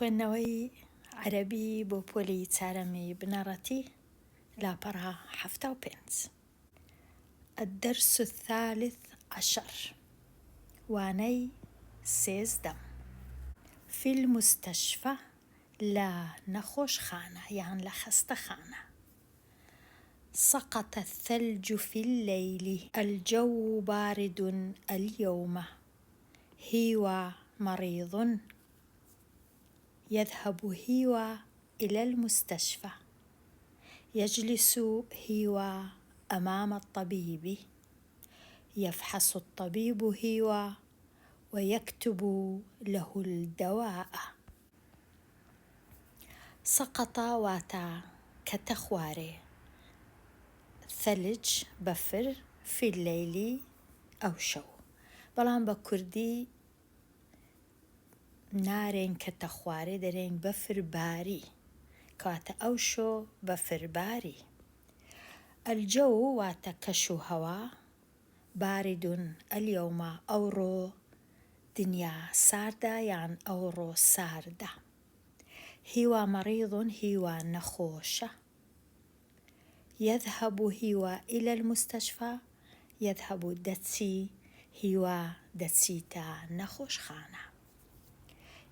خوێندنەوەی عەرەبی بۆ پۆلی چارەمی بنەڕەتی لاپەڕا 75. الدرس الثالث عشر وانەی 13. في المستشفى لا نەخۆشخانە یان لە خەستەخانە. سقط الثلج في الليل الجو بارد اليوم هيوا مريض يذهب هيوا إلى المستشفى. يجلس هيوا أمام الطبيب. يفحص الطبيب هيوا ويكتب له الدواء. سقط واتا كتخواري ثلج بفر في الليل أو شو بەڵام بە کوردی نارێن کە تەخوارێ دەرێن بەفرباری کەواتە ئەو شۆ بەفرباری. الجو واتە کەش و هەوا باردون ئەلیەومە ئەوڕۆ دنیا ساردە یان ئەوڕۆ ساردە. هیوا مەریضون هیوا نەخۆشە. يذهب هیوا إلى المستشفى يذهب دەچی هیوا دەچیتە نەخۆشخانە.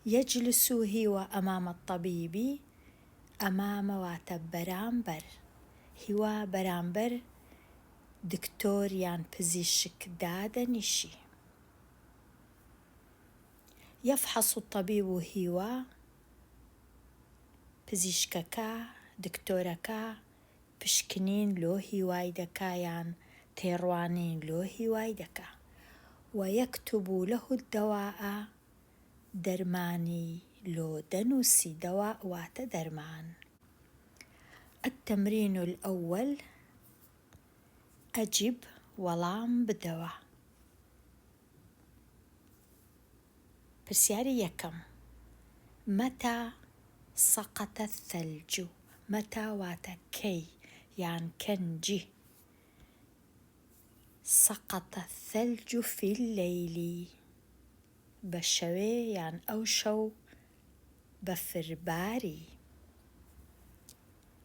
يجلس هيوا أمام الطبيب أمام واتە بەرامبەر هیوا بەرامبەر دکتۆر یان پزیشک دادەنیشی. يفحص الطبيب هيوا پزیشکەکە دکتۆرەکە پشکنین لۆ هیوای دەکا یان تێڕوانین لۆ هیوای دەکا. ويكتب له الدواء دەرمانی لۆ دەنووسی. دەوا واتە دەرمان. التمرين الأول أجب وەڵام بدەوە. پرسیاری یەکەم متى سقط الثلج. متى واتە کەی یان کەنجی. سقط الثلج في الليل بەشەوێ یان ئەو شەو بەفرباری.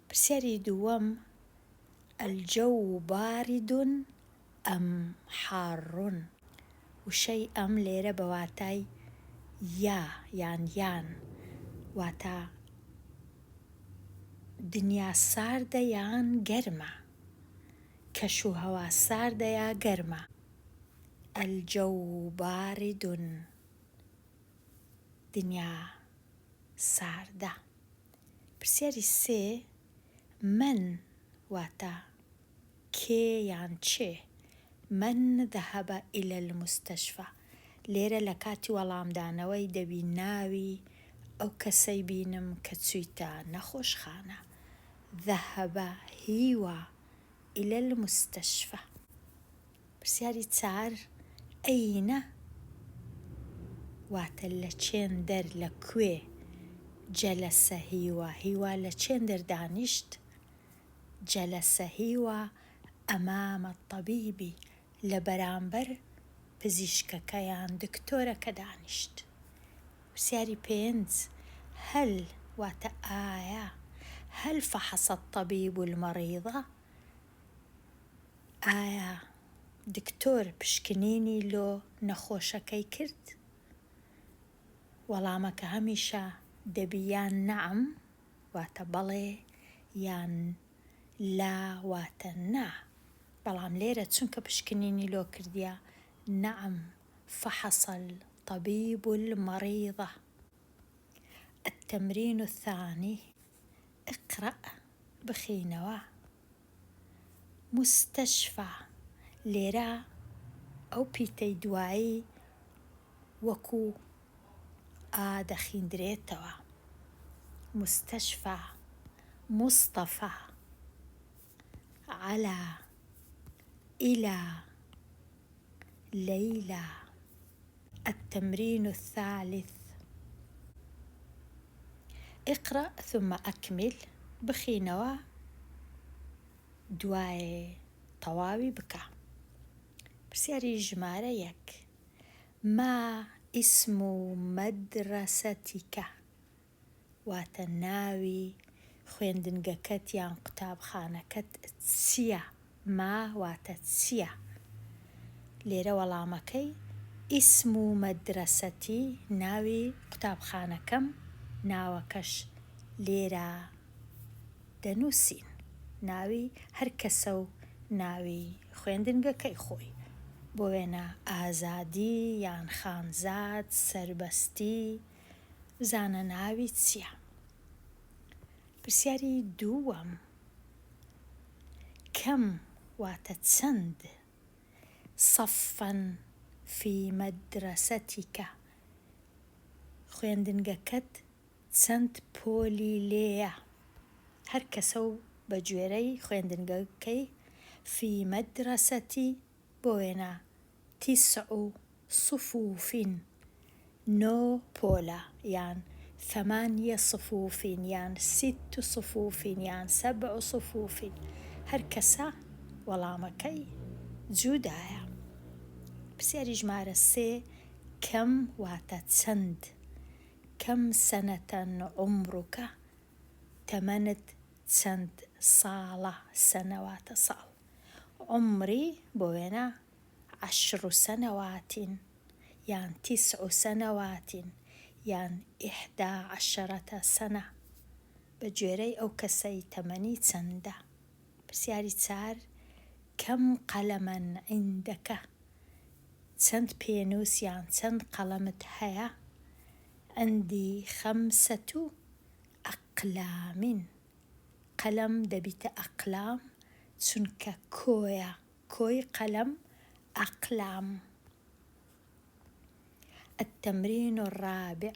پرسیاری دووەم الجو بارد أم حار. وشەی ئەم لێرە بە واتای یا یان واتە دنیا ساردە یان گەرمە. کەش و هەوا ساردە یا گەرمە. الجو بارد دنیا ساردە. پرسیاری سێ من واتە کێ یان چێ. من ذهب إلى المستشفى. لێرە لە کاتی وەڵامدانەوەی دەبی ناوی ئەو کەسەی بینم کە چوویتە نەخۆشخانە. ذهب هیوا إلى المستشفى. پرسیاری چار ئەینە واتە لە چێن دەر لەکوێ. جەلەسە هیوا هیوا لە چێن دەر دانیشت. جەلەسە هیوا ئەمام الطبیب لە بەرامبەر پزیشکەکە یان دکتۆرەکە دانیشت. پرسیاری پێنج هەل واتە ئایا هەل فحص الطبيب المريض. ئایا دکتۆر پشکنینی لۆ نەخۆشەکەی کرد. وەڵامەکە هەمیشە دەبی یان نەعەم واتە بەڵێ یان لا واتە نا. بەڵام لێرە چونکە پشکنینی لۆ کردیە نەعەم فحص الطبيب المريض. التمرين الثاني اقرأ بخینەوە. مستشفى لێرە ئەو پیتەی دوایی وەکو دەخیندرێتەوە. مستشفى مصطفى على إلى ليلى. التمرين الثالث اقرأ ثم أكمل بخینەوە دوای تەواوی بکە. پرسیاری ژمارە یەک ما اسم مدرستك. واتە ناوی خوێندنگەکەت یان قوتابخانەکەت چییە؟ ما واتە چییە؟ لێرە وەڵامەکەی ئیسم و مەدرسەتی ناوی قوتابخانەکەم، ناوەکەش لێرە دەنووسین، ناوی هەر کەسە و ناوی خوێندنگەکەی خۆی. بۆ وێنە ئازادی یان خانزاد، سەربەستی، بزانە ناوی چییە. پرسیاری دووەم، کەم واتە چەند؟ صەفەن فی مەدرسەتیکە، خوێندنگەکەت چەند پۆلی لێیە؟ هەر کەسە و بە گوێرەی خوێندنگەکەی. فی مەدرسەتی بۆ وێنە تیسع صفوفین، 9 پۆلە یان 8 صفوفین یان 6 صفوفین یان 7 صفوفین، هەر کەسە وەڵامەکەی جودایە. پرسیاری ژمارە 3، کەم واتە چەند؟ کەم سەنەتەن عومڕوکە، تەمەنت چەند ساڵە؟ سەنە واتە ساڵ، عومری بۆ وێنە 10 سەنەواتین یان 9 سەنەواتین یان 11 سەنە، بە گوێرەی ئەو کەسەی تەمەنی چەندە. پرسیاری 4، کەم قەلەمەن عیندەکە، چەند پێنووس یان چەند قەڵەمت هەیە؟ عندی 5 ئەقلامین، قەلەم دەبیتە ئەقلام چونکە کۆیە، کۆی قەلەم ئەقلام. التمرين الرابع،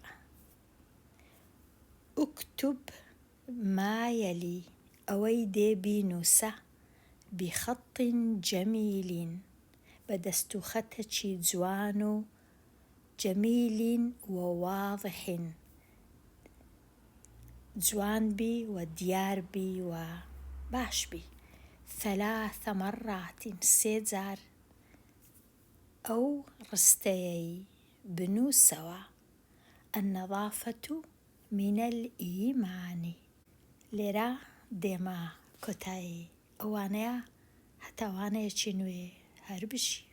اكتب ما يلي، ئەوەی دێ بینووسە، بخەط جەمیل، بە دەستوخەتێکی جوان و جەمیل وواضح، جوان بی و دیار بی و باش بی. 3 مرات، 3 جار ئەو ڕستەیەی بنووسەوە. النظافة من الإيمان. لێرە دێمە کۆتایی ئەوانەیە هەتاوانەیەکی نوێ هەر بژی.